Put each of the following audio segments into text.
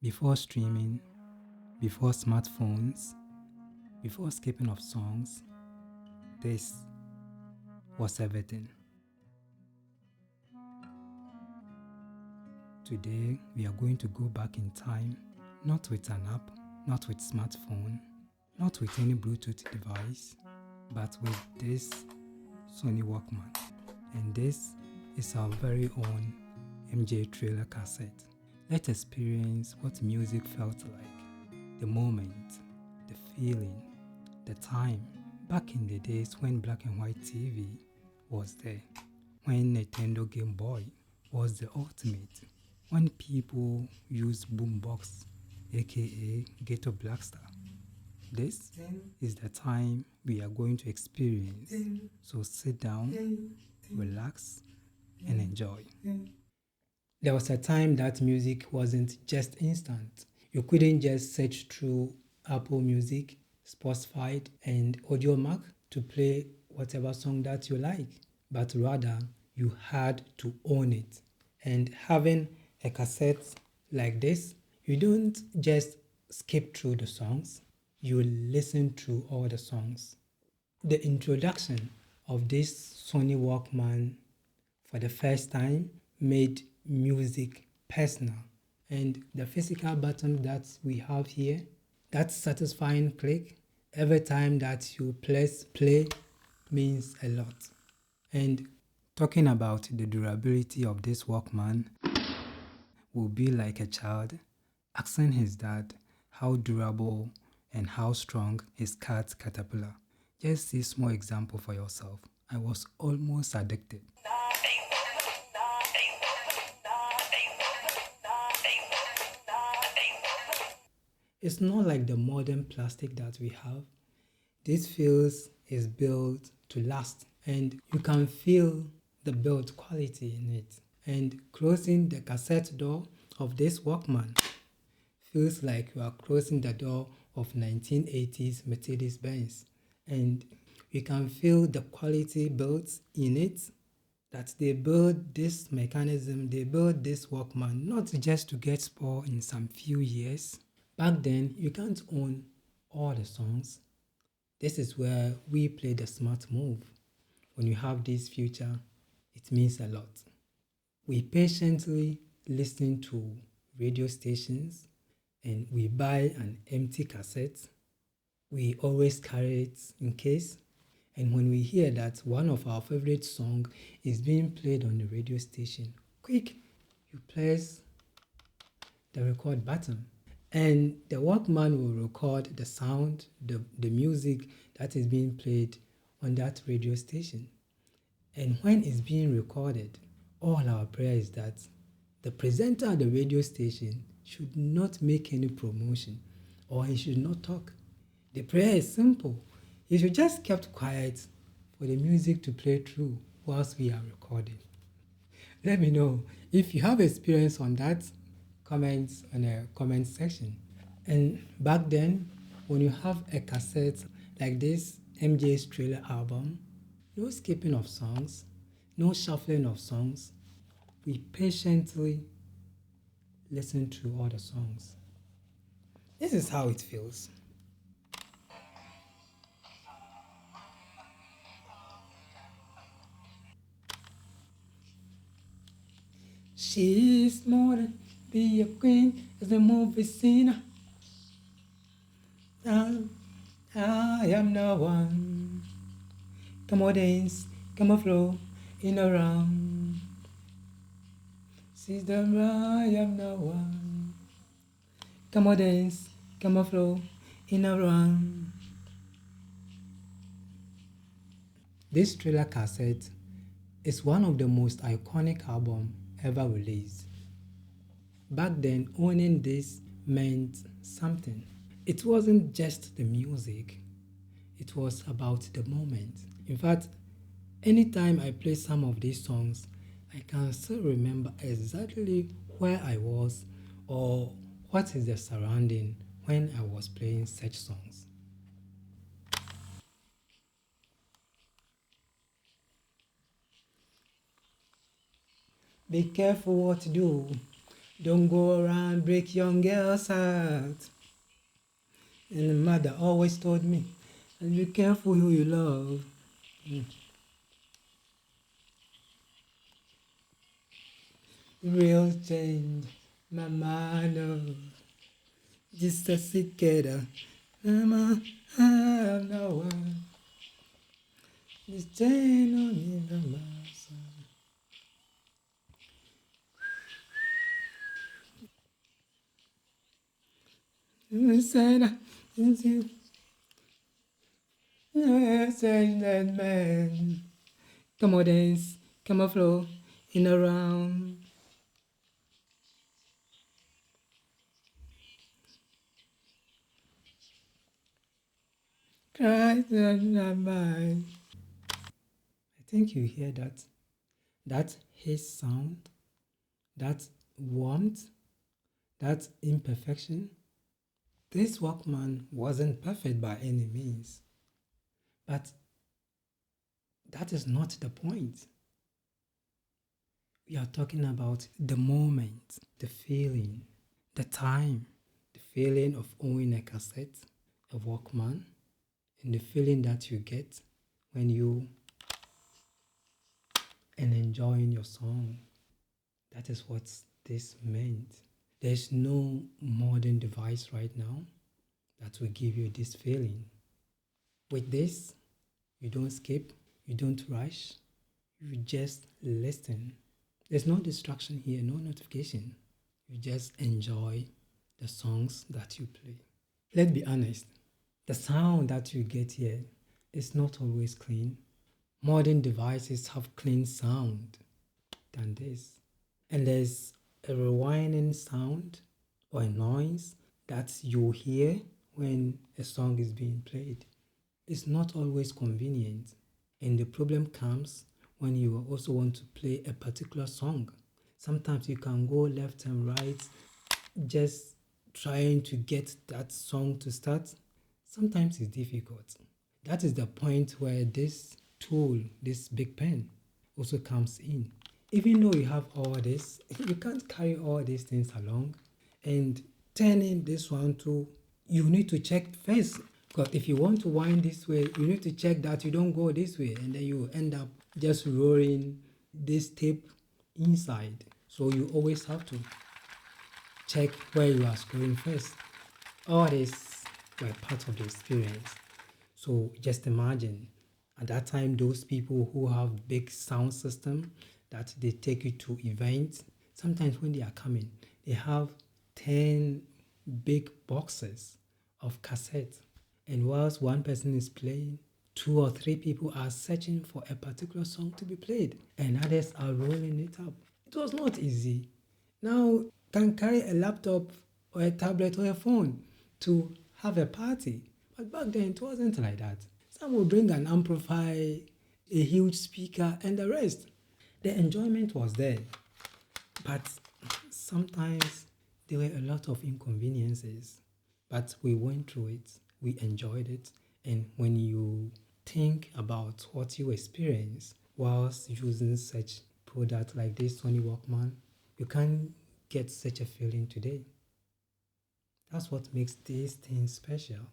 Before streaming, before smartphones, before skipping of songs, this was everything. Today, we are going to go back in time, not with an app, not with smartphone, not with any Bluetooth device, but with this Sony Walkman. And this is our very own MJ trailer cassette. Let's experience what music felt like, the moment, the feeling, the time, back in the days when black and white TV was there, when Nintendo Game Boy was the ultimate, when people used boombox, aka Ghetto Blackstar. This is the time we are going to experience, so sit down, relax, and enjoy. There was a time that music wasn't just instant. You couldn't just search through Apple Music, Spotify, and Audiomack to play whatever song that you like, but rather you had to own it. And having a cassette like this, you don't just skip through the songs, you listen through all the songs. The introduction of this Sony Walkman for the first time made music personal, and the physical button that we have here, that satisfying click every time that you press play means a lot. And talking about the durability of this Walkman will be like a child asking his dad how durable and how strong his cat's caterpillar. Just see small example for yourself. I was almost addicted. It's not like the modern plastic that we have. This feels is built to last, and you can feel the build quality in it. And closing the cassette door of this Walkman feels like you are closing the door of 1980s Mercedes-Benz. And you can feel the quality built in it, that they build this mechanism, they build this Walkman not just to get spoiled in some few years. Back then, you can't own all the songs. This is where we play the smart move. When you have this feature, it means a lot. We patiently listen to radio stations, and we buy an empty cassette. We always carry it in case. And when we hear that one of our favorite songs is being played on the radio station, quick, you press the record button. And the Walkman will record the sound, the music that is being played on that radio station. And when it's being recorded, all our prayer is that the presenter at the radio station should not make any promotion, or he should not talk. The prayer is simple. He should just kept quiet for the music to play through whilst we are recording. Let me know if you have experience on that. Comments on the comment section. And back then, when you have a cassette like this MJ's trailer album, no skipping of songs, no shuffling of songs. We patiently listen to all the songs. This is how it feels. She's more than be a queen as a movie scene. I am no one. Come on dance, come on flow in a round. She's the I am no one. Come on dance, come on flow in a round. This trailer cassette is one of the most iconic albums ever released. Back then, owning this meant something. It wasn't just the music, it was about the moment. In fact, anytime I play some of these songs, I can still remember exactly where I was or what is the surrounding when I was playing such songs. Be careful what you do. Don't go around break young girls' heart. And the mother always told me, and be careful who you love. Real change, my mind, just a together. Mama, I have no one. This chain on me, mama. Said, that man. Come on, dance, come on, flow, in a round. Cry in my mind. I think you hear that. That his sound, that warmth, that imperfection. This Walkman wasn't perfect by any means, but that is not the point. We are talking about the moment, the feeling, the time, the feeling of owning a cassette, a Walkman, and the feeling that you get when you and enjoying your song. That is what this meant. There's no modern device right now that will give you this feeling. With this, you don't skip, you don't rush, you just listen. There's no distraction here, no notification. You just enjoy the songs that you play. Let's be honest, the sound that you get here is not always clean. Modern devices have clean sound than this. And there's a rewinding sound or a noise that you hear when a song is being played. It's not always convenient, and the problem comes when you also want to play a particular song. Sometimes you can go left and right just trying to get that song to start. Sometimes it's difficult. That is the point where this tool, this big pen, also comes in. Even though you have all this, you can't carry all these things along. And turning this one to, you need to check first. Because if you want to wind this way, you need to check that you don't go this way. And then you end up just rolling this tape inside. So you always have to check where you are screwing first. All this were part of the experience. So just imagine, at that time, those people who have big sound system that they take you to events, sometimes when they are coming, they have 10 big boxes of cassette. And whilst one person is playing, 2 or 3 people are searching for a particular song to be played, and others are rolling it up. It was not easy. Now, you can carry a laptop or a tablet or a phone to have a party. But back then, it wasn't like that. Some would bring an amplifier, a huge speaker, and the rest. The enjoyment was there. But sometimes there were a lot of inconveniences. But we went through it, we enjoyed it. And when you think about what you experience whilst using such product like this Sony Walkman, you can't get such a feeling today. That's what makes this thing special.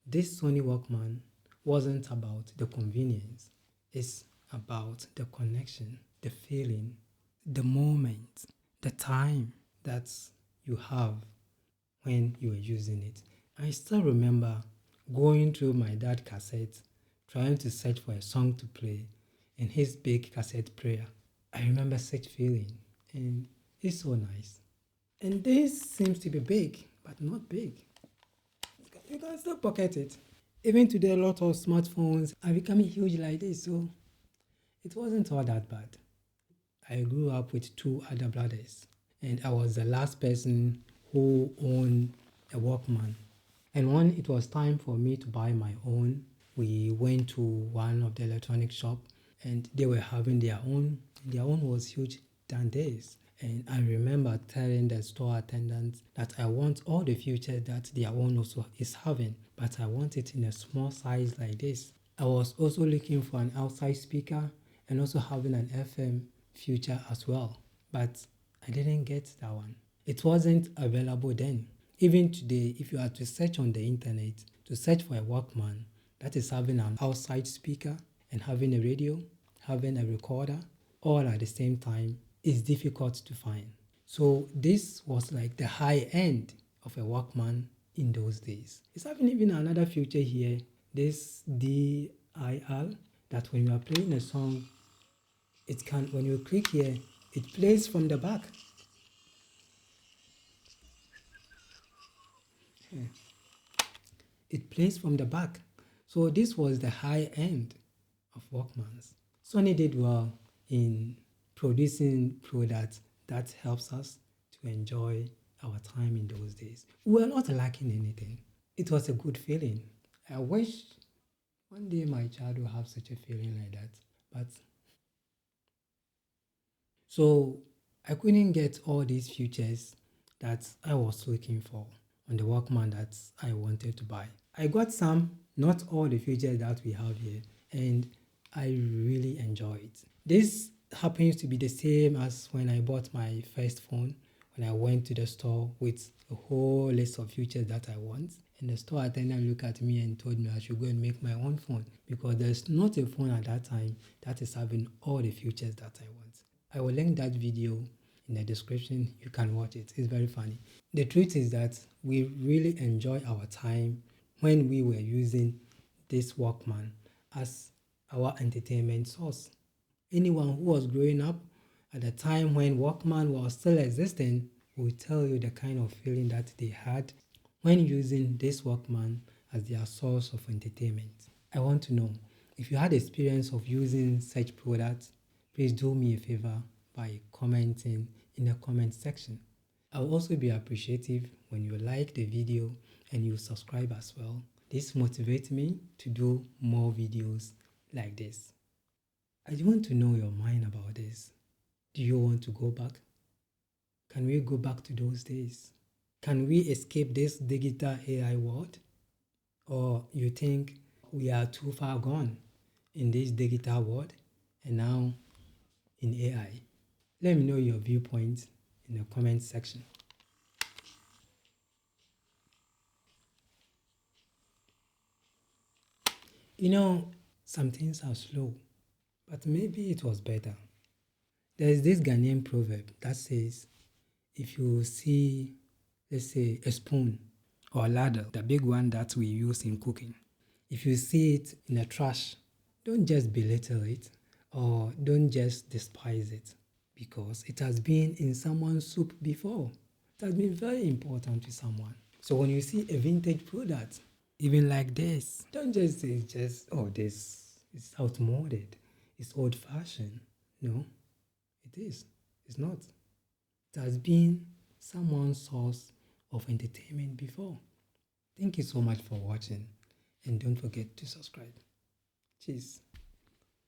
This Sony Walkman wasn't about the convenience. It's about the connection, the feeling, the moment, the time that you have when you are using it. I still remember going through my dad's cassette, trying to search for a song to play in his big cassette player. I remember such feeling, and it's so nice. And this seems to be big, but not big. You can still pocket it. Even today, a lot of smartphones are becoming huge like this, so it wasn't all that bad. I grew up with 2 other brothers, and I was the last person who owned a Walkman. And when it was time for me to buy my own, we went to one of the electronic shop, and they were having their own. Their own was huge than this. And I remember telling the store attendant that I want all the features that their own also is having, but I want it in a small size like this. I was also looking for an outside speaker and also having an FM feature as well. But I didn't get that one. It wasn't available then. Even today, if you are to search on the internet, to search for a Walkman, that is having an outside speaker and having a radio, having a recorder, all at the same time, is difficult to find. So this was like the high end of a Walkman in those days. It's having even another feature here, this DIR, that when you are playing a song, it can, when you click here, it plays from the back. It plays from the back. So this was the high end of Walkmans. Sony did well in producing products that helps us to enjoy our time in those days. We were not lacking anything. It was a good feeling. I wish one day my child will have such a feeling like that. But so I couldn't get all these features that I was looking for on the Walkman that I wanted to buy. I got some, not all the features that we have here, and I really enjoy it. This happens to be the same as when I bought my first phone, when I went to the store with a whole list of features that I want. And the store attendant looked at me and told me I should go and make my own phone because there's not a phone at that time that is having all the features that I want. I will link that video in the description. You can watch it. It's very funny. The truth is that we really enjoy our time when we were using this Walkman as our entertainment source. Anyone who was growing up at the time when Walkman was still existing will tell you the kind of feeling that they had when using this Walkman as their source of entertainment. I want to know, if you had experience of using such products, please do me a favor by commenting in the comment section. I'll also be appreciative when you like the video and you subscribe as well. This motivates me to do more videos like this. I want to know your mind about this. Do you want to go back? Can we go back to those days? Can we escape this digital AI world? Or you think we are too far gone in this digital world and now in AI? Let me know your viewpoints in the comment section. You know, some things are slow, but maybe it was better. There is this Ghanaian proverb that says, if you see, let's say, a spoon or a ladle, the big one that we use in cooking, if you see it in the trash, don't just belittle it or don't just despise it because it has been in someone's soup before. It has been very important to someone. So when you see a vintage product, even like this, don't just say oh, this is outmoded, it's old-fashioned. No, it is. It's not. It has been someone's source of entertainment before. Thank you so much for watching and don't forget to subscribe. Cheers.